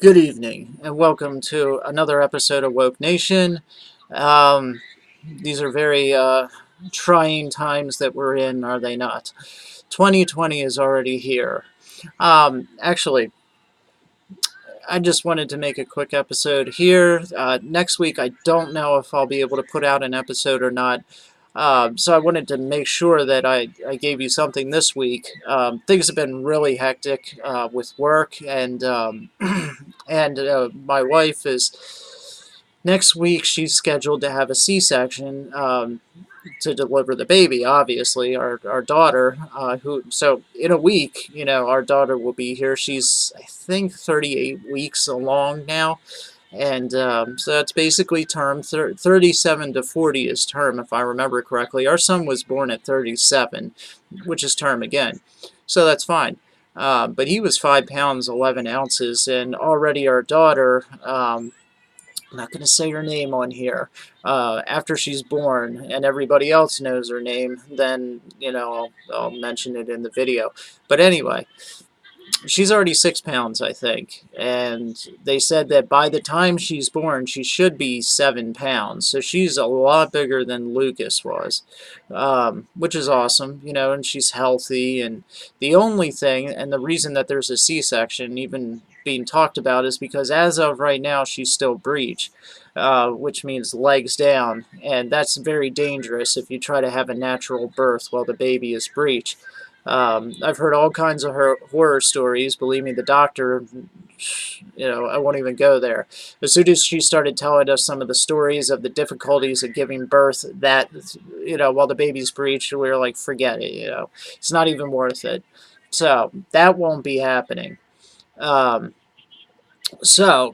Good evening, and welcome to another episode of Woke Nation. Um, these are very trying times that we're in, are they not? 2020 is already here. Actually, I just wanted to make a quick episode here. Next week, I don't know if I'll be able to put out an episode or not. So I wanted to make sure that I gave you something this week. Things have been really hectic with work, and my wife is next week. She's scheduled to have a C-section. To deliver the baby, obviously, our daughter, who, so in a week, our daughter will be here. She's, I think, 38 weeks along now. And so that's basically term. 37 to 40 is term, if I remember correctly. Our son was born at 37, which is term again. So that's fine. But he was 5 pounds, 11 ounces, and already our daughter, I'm not going to say her name on here. After she's born and everybody else knows her name, then, I'll mention it in the video. But anyway, she's already 6 pounds, I think, and they said that by the time she's born, she should be 7 pounds. So she's a lot bigger than Lucas was, which is awesome, and she's healthy. And the only thing, and the reason that there's a C-section even being talked about, is because as of right now, she's still breech. Which means legs down, and that's very dangerous if you try to have a natural birth while the baby is breech. I've heard all kinds of horror stories. Believe me, the doctor, I won't even go there. As soon as she started telling us some of the stories of the difficulties of giving birth, while the baby's breech, we were like, forget it, it's not even worth it. So that won't be happening. Um,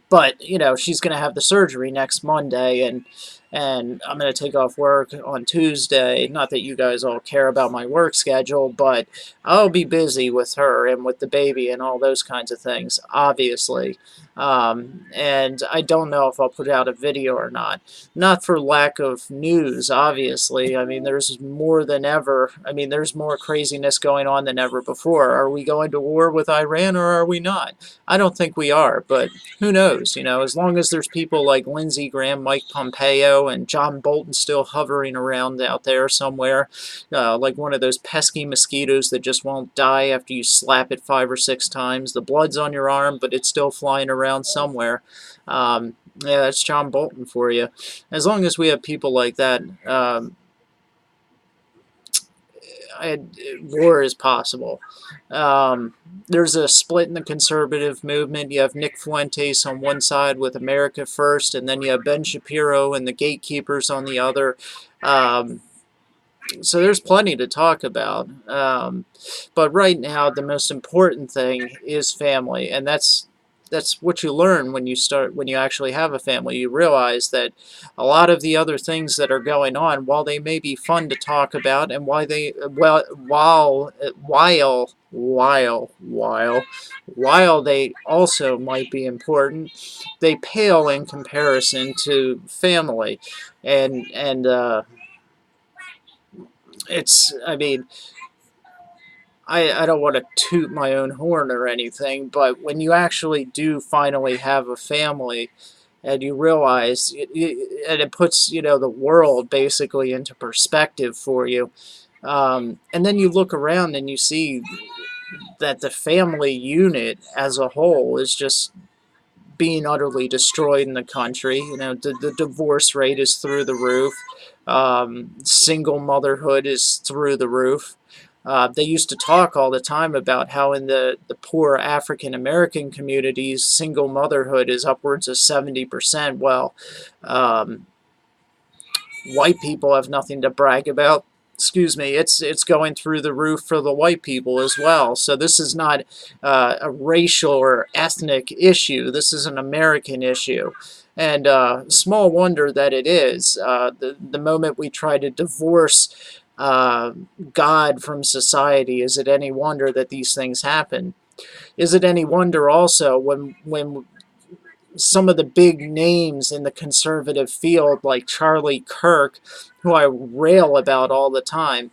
but she's going to have the surgery next Monday, and I'm going to take off work on Tuesday. Not that you guys all care about my work schedule, but I'll be busy with her and with the baby and all those kinds of things, obviously. And I don't know if I'll put out a video or not. Not for lack of news, obviously. I mean, there's more than ever. I mean, there's more craziness going on than ever before. Are we going to war with Iran or are we not? I don't think we are, but who knows? As long as there's people like Lindsey Graham, Mike Pompeo, and John Bolton still hovering around out there somewhere, like one of those pesky mosquitoes that just won't die after you slap it 5 or 6 times. The blood's on your arm, but it's still flying around somewhere. Yeah, that's John Bolton for you. As long as we have people like that, war is possible. There's a split in the conservative movement. You have Nick Fuentes on one side with America First, and then you have Ben Shapiro and the gatekeepers on the other. So there's plenty to talk about. But right now, the most important thing is family, and that's what you learn when you actually have a family. You realize that a lot of the other things that are going on, while they may be fun to talk about, and while they also might be important, they pale in comparison to family, and it's, I mean, I don't want to toot my own horn or anything, but when you actually do finally have a family and you realize, and it puts, the world basically into perspective for you, and then you look around and you see that the family unit as a whole is just being utterly destroyed in the country. The divorce rate is through the roof. Single motherhood is through the roof. They used to talk all the time about how in the poor African American communities, single motherhood is upwards of 70%. Well, um, white people have nothing to brag about. Excuse me, it's going through the roof for the white people as well. So this is not a racial or ethnic issue. This is an American issue. And small wonder that it is. The moment we try to divorce God from society, is it any wonder that these things happen? Is it any wonder also when some of the big names in the conservative field, like Charlie Kirk, who I rail about all the time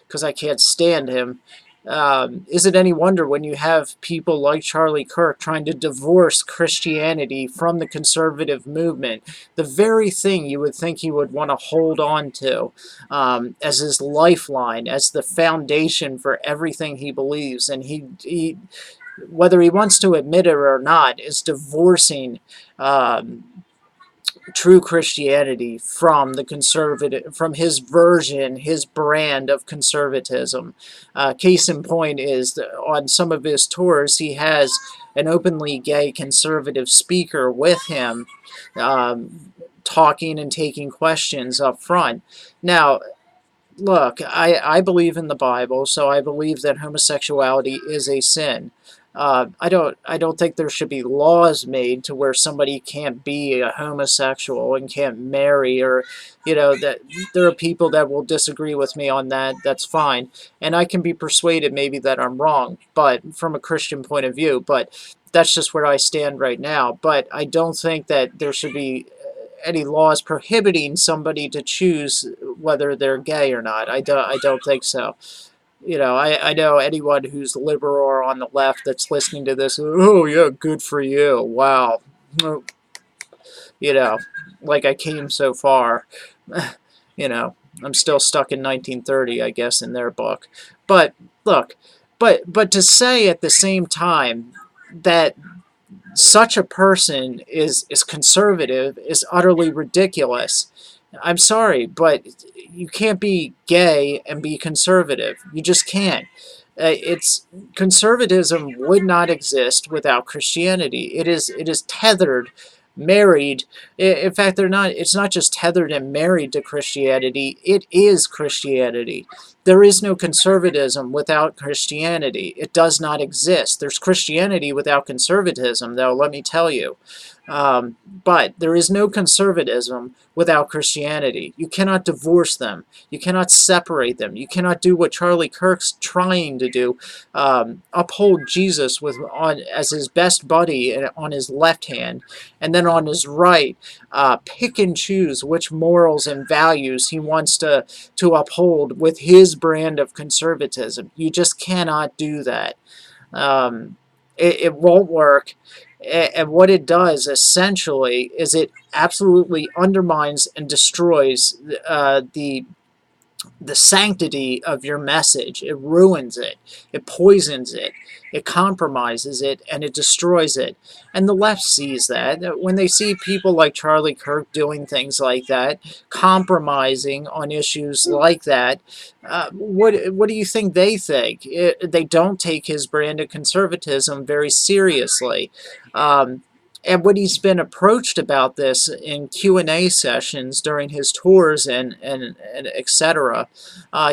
because I can't stand him, Is it any wonder when you have people like Charlie Kirk trying to divorce Christianity from the conservative movement, the very thing you would think he would want to hold on to as his lifeline, as the foundation for everything he believes, and he whether he wants to admit it or not, is divorcing um, true Christianity from the conservative, from his version, his brand of conservatism. Case in point is that on some of his tours, he has an openly gay conservative speaker with him, talking and taking questions up front. Now, look, I believe in the Bible, so I believe that homosexuality is a sin. I don't think there should be laws made to where somebody can't be a homosexual and can't marry, or that there are people that will disagree with me on that. That's fine, and I can be persuaded maybe that I'm wrong, but from a Christian point of view. But that's just where I stand right now. But I don't think that there should be any laws prohibiting somebody to choose whether they're gay or not. I don't think so. I know anyone who's liberal or on the left that's listening to this. Oh yeah, good for you. Wow. You know, like I came so far. you know, I'm still stuck in 1930, I guess, in their book. But look, but to say at the same time that such a person is conservative is utterly ridiculous. I'm sorry, but you can't be gay and be conservative. You just can't. It's conservatism would not exist without Christianity. It is tethered, married. In fact, they're not. It's not just tethered and married to Christianity. It is Christianity. There is no conservatism without Christianity. It does not exist. There's Christianity without conservatism, though, let me tell you. But there is no conservatism without Christianity. You cannot divorce them. You cannot separate them. You cannot do what Charlie Kirk's trying to do, uphold Jesus with on as his best buddy on his left hand, and then on his right, pick and choose which morals and values he wants to uphold with his brand of conservatism. You just cannot do that. It won't work. And what it does essentially is it absolutely undermines and destroys the sanctity of your message. It ruins it. It poisons it. It compromises it, and it destroys it. And the left sees that. When they see people like Charlie Kirk doing things like that, compromising on issues like that, what do you think they think? They don't take his brand of conservatism very seriously. And when he's been approached about this in Q&A sessions during his tours and etc.,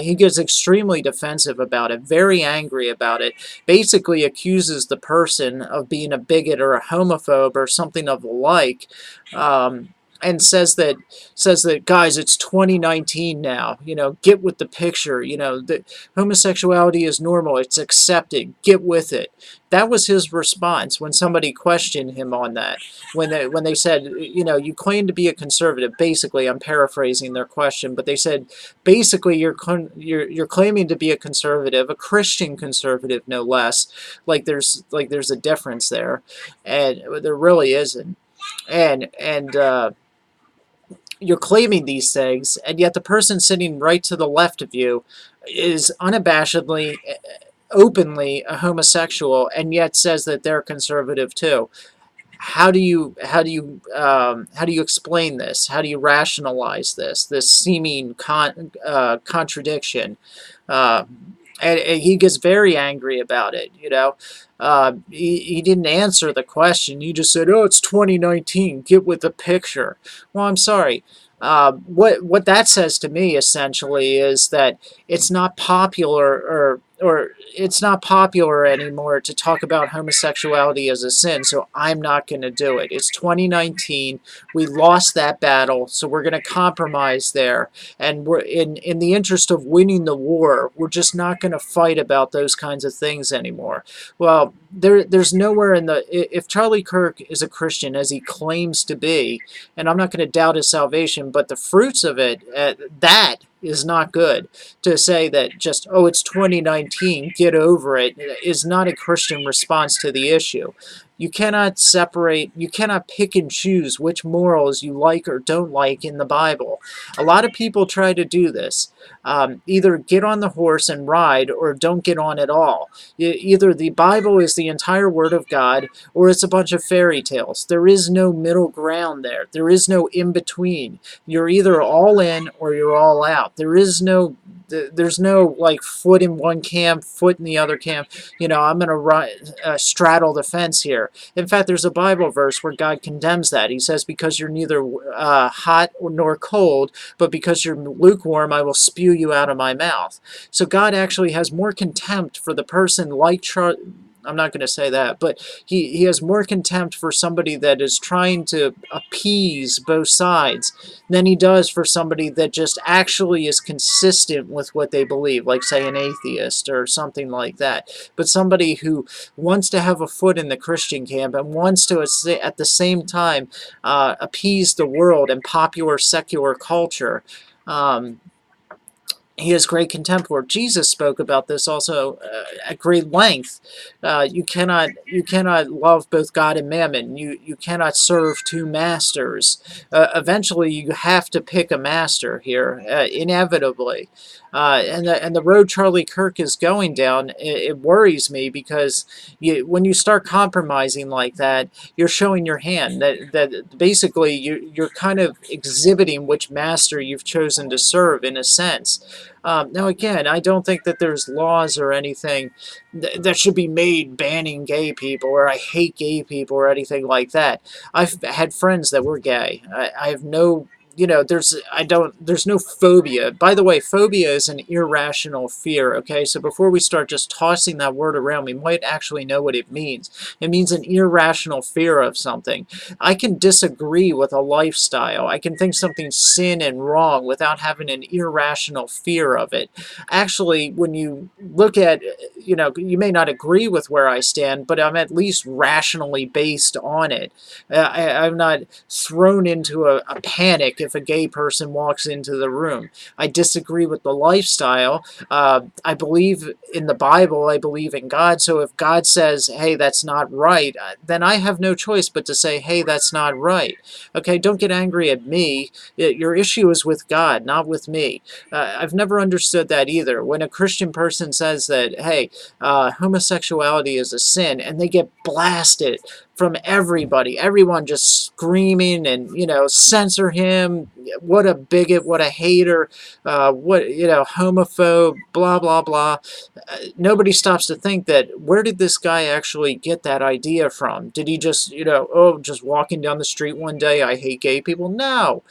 he gets extremely defensive about it, very angry about it, basically accuses the person of being a bigot or a homophobe or something of the like, and says that guys, it's 2019 now. Get with the picture. The homosexuality is normal. It's accepted. Get with it. That was his response when somebody questioned him on that. When they said, you claim to be a conservative. Basically, I'm paraphrasing their question, but they said basically you're claiming to be a conservative, a Christian conservative, no less. There's a difference there, and there really isn't. And you're claiming these things, and yet the person sitting right to the left of you is unabashedly, openly a homosexual, and yet says that they're conservative too. How do you explain this? How do you rationalize this seeming contradiction? Uh, and he gets very angry about it. He didn't answer the question. He just said, "Oh, it's 2019. Get with the picture." Well, I'm sorry. What that says to me essentially is that it's not popular, or it's not popular anymore to talk about homosexuality as a sin, so I'm not going to do it. It's 2019. We lost that battle, so we're going to compromise there. And we're in the interest of winning the war, we're just not going to fight about those kinds of things anymore. Well, there's nowhere in the if Charlie Kirk is a Christian as he claims to be, and I'm not going to doubt his salvation, but the fruits of it, that is not good. To say that just, oh, it's 2019, get over it, is not a Christian response to the issue. You cannot separate, you cannot pick and choose which morals you like or don't like in the Bible. A lot of people try to do this. Either get on the horse and ride or don't get on at all. Either the Bible is the entire Word of God or it's a bunch of fairy tales. There is no middle ground there. There is no in between. You're either all in or you're all out. There's no like foot in one camp, foot in the other camp. I'm going to straddle the fence here. In fact, there's a Bible verse where God condemns that. He says, because you're neither hot nor cold, but because you're lukewarm, I will spew you out of my mouth. So God actually has more contempt for the person like Charlie. I'm not going to say that, but he has more contempt for somebody that is trying to appease both sides than he does for somebody that just actually is consistent with what they believe, like, say, an atheist or something like that. But somebody who wants to have a foot in the Christian camp and wants to, at the same time, appease the world and popular secular culture. He has great contempt for. Jesus spoke about this also at great length. You cannot love both God and mammon. You cannot serve two masters. Eventually, you have to pick a master here, inevitably. And the road Charlie Kirk is going down, it worries me, because when you start compromising like that, you're showing your hand. That basically you're kind of exhibiting which master you've chosen to serve, in a sense. Now, again, I don't think that there's laws or anything that should be made banning gay people, or I hate gay people, or anything like that. I've had friends that were gay. I have no, there's no phobia. By the way, phobia is an irrational fear, okay? So before we start just tossing that word around, we might actually know what it means. It means an irrational fear of something. I can disagree with a lifestyle. I can think something's sin and wrong without having an irrational fear of it. Actually, when you look at, you may not agree with where I stand, but I'm at least rationally based on it. I'm not thrown into a panic if a gay person walks into the room. I disagree with the lifestyle. I believe in the Bible. I believe in God. So if God says, hey, that's not right, then I have no choice but to say, hey, that's not right. Okay, don't get angry at me. Your issue is with God, not with me. I've never understood that either. When a Christian person says that, hey, homosexuality is a sin, and they get blasted from everybody, everyone just screaming and, censor him, what a bigot, what a hater, homophobe, blah, blah, blah. Nobody stops to think that, where did this guy actually get that idea from? Did he just, just walking down the street one day, I hate gay people? No.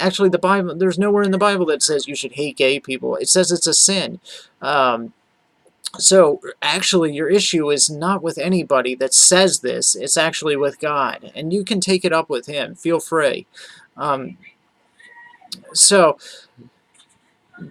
Actually, the Bible, there's nowhere in the Bible that says you should hate gay people. It says it's a sin. So actually, your issue is not with anybody that says this. It's actually with God, and you can take it up with Him. Feel free. So,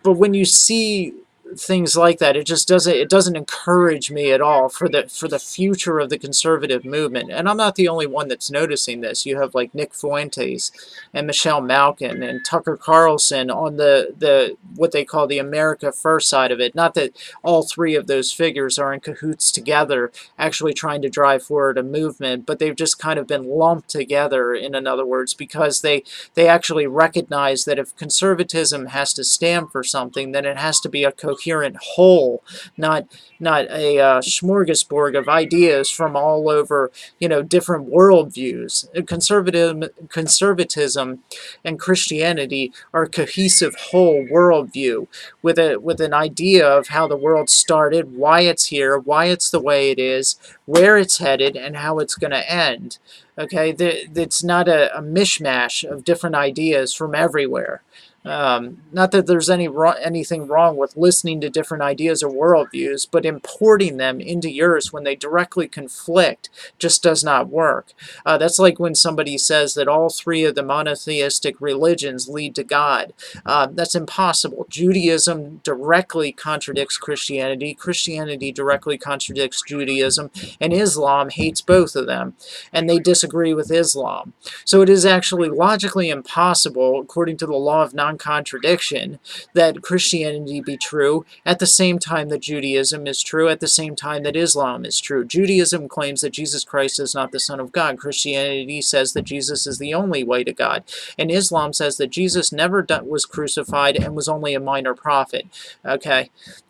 but when you see things like that, it doesn't encourage me at all for the future of the conservative movement. And I'm not the only one that's noticing this. You have like Nick Fuentes and Michelle Malkin and Tucker Carlson on the what they call the America First side of it. Not that all three of those figures are in cahoots together actually trying to drive forward a movement, but they've just kind of been lumped together, in other words, because they actually recognize that if conservatism has to stand for something, then it has to be a coherent whole, not a smorgasbord of ideas from all over, different worldviews. Conservatism and Christianity are a cohesive whole worldview with an idea of how the world started, why it's here, why it's the way it is, where it's headed, and how it's going to end. Okay, it's not a mishmash of different ideas from everywhere. Not that there's anything wrong with listening to different ideas or worldviews, but importing them into yours when they directly conflict just does not work. That's like when somebody says that all three of the monotheistic religions lead to God. That's impossible. Judaism directly contradicts Christianity. Christianity directly contradicts Judaism. And Islam hates both of them. And they disagree with Islam. So it is actually logically impossible, according to the law of non-contradiction that Christianity be true at the same time that Judaism is true, at the same time that Islam is true. Judaism claims that Jesus Christ is not the Son of God. Christianity says that Jesus is the only way to God. And Islam says that Jesus never was crucified and was only a minor prophet. Okay?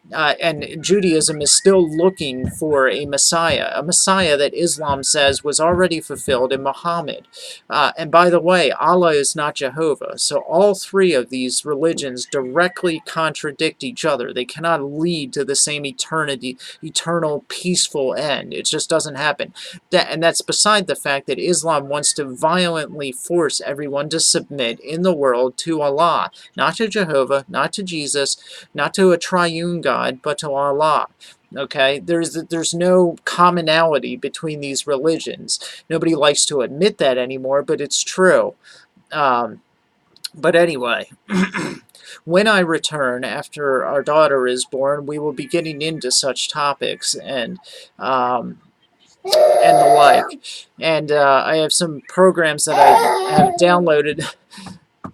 And Judaism is still looking for a Messiah that Islam says was already fulfilled in Muhammad. And by the way, Allah is not Jehovah. So all three of these religions directly contradict each other. They cannot lead to the same eternal, peaceful end. It just doesn't happen. And that's beside the fact that Islam wants to violently force everyone to submit in the world to Allah, not to Jehovah, not to Jesus, not to a triune God, but to Allah. Okay, there's no commonality between these religions. Nobody likes to admit that anymore, but it's true. But anyway, when I return after our daughter is born, we will be getting into such topics and the like. And I have some programs that I have downloaded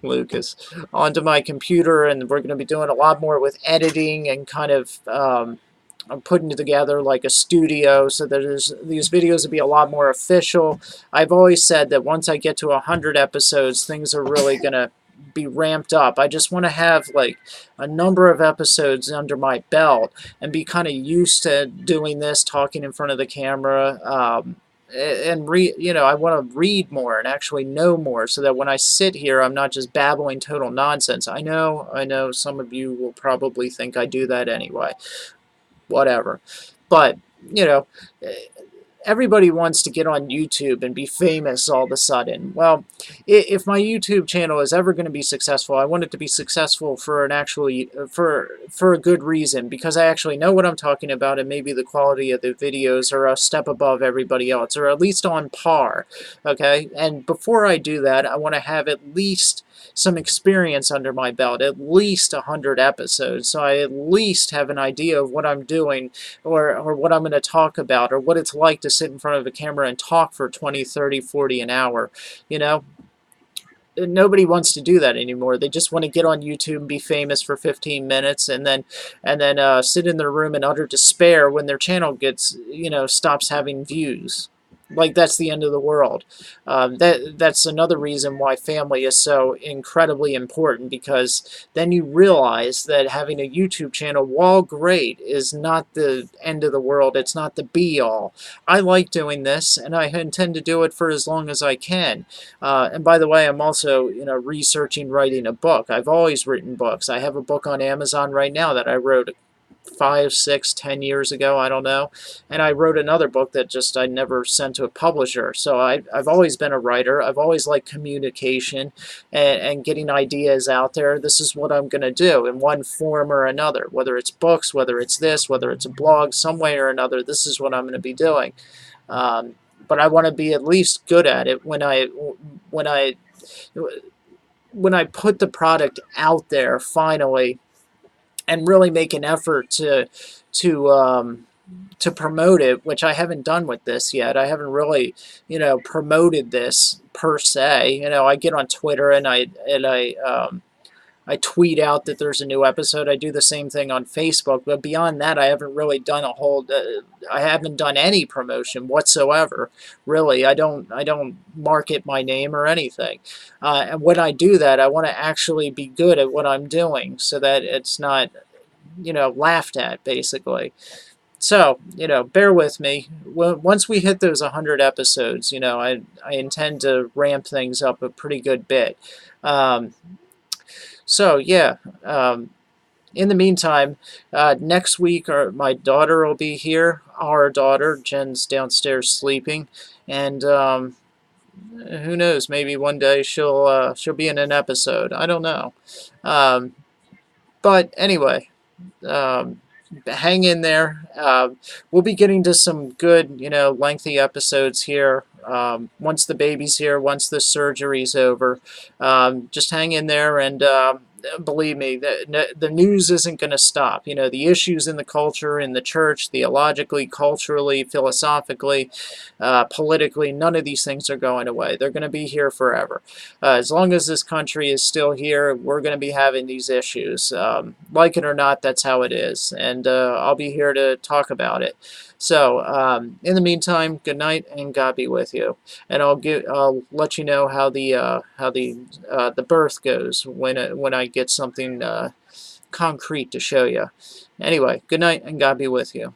Lucas, onto my computer, and we're going to be doing a lot more with editing and kind of I'm putting together like a studio so that these videos will be a lot more official. I've always said that once I get to 100 episodes, things are really going to be ramped up. I just want to have like a number of episodes under my belt and be kind of used to doing this, talking in front of the camera. And I want to read more and actually know more so that when I sit here, I'm not just babbling total nonsense. I know some of you will probably think I do that anyway. Whatever. But, everybody wants to get on YouTube and be famous all of a sudden. Well, if my YouTube channel is ever going to be successful, I want it to be successful for for a good reason, because I actually know what I'm talking about, and maybe the quality of the videos are a step above everybody else, or at least on par. Okay, and before I do that, I want to have at least some experience under my belt, at least 100 episodes, so I at least have an idea of what I'm doing, or what I'm going to talk about, or what it's like to sit in front of a camera and talk for 20, 30, 40 an hour. Nobody wants to do that anymore. They just want to get on YouTube and be famous for 15 minutes and then sit in their room in utter despair when their channel gets, stops having views. Like that's the end of the world. That's another reason why family is so incredibly important, because then you realize that having a YouTube channel, while great, is not the end of the world. It's not the be-all. I like doing this, and I intend to do it for as long as I can. And by the way, I'm also researching writing a book. I've always written books. I have a book on Amazon right now that I wrote 5, 6, 10 years ago, I don't know. And I wrote another book that just I never sent to a publisher. So I've always been a writer. I've always liked communication and getting ideas out there. This is what I'm going to do in one form or another, whether it's books, whether it's this, whether it's a blog, some way or another. This is what I'm going to be doing. But I want to be at least good at it when I put the product out there finally, and really make an effort to promote it, which I haven't done with this yet. I haven't really, promoted this per se. I get on Twitter and I tweet out that there's a new episode. I do the same thing on Facebook, but beyond that, I haven't really done I haven't done any promotion whatsoever. Really, I don't market my name or anything. And when I do that, I want to actually be good at what I'm doing, so that it's not, laughed at, basically. So, bear with me. Once we hit those 100 episodes, I intend to ramp things up a pretty good bit. So yeah, in the meantime, next week my daughter will be here. Our daughter, Jen's downstairs sleeping, and who knows? Maybe one day she'll be in an episode. I don't know. But anyway, hang in there. We'll be getting to some good, lengthy episodes here. Once the baby's here, once the surgery's over, just hang in there, and believe me, the news isn't going to stop. You know, the issues in the culture, in the church, theologically, culturally, philosophically, politically, none of these things are going away. They're going to be here forever. As long as this country is still here, we're going to be having these issues. Like it or not, that's how it is. And I'll be here to talk about it. So, in the meantime, good night and God be with you. And I'll let you know how the birth goes when I get something concrete to show you. Anyway, good night and God be with you.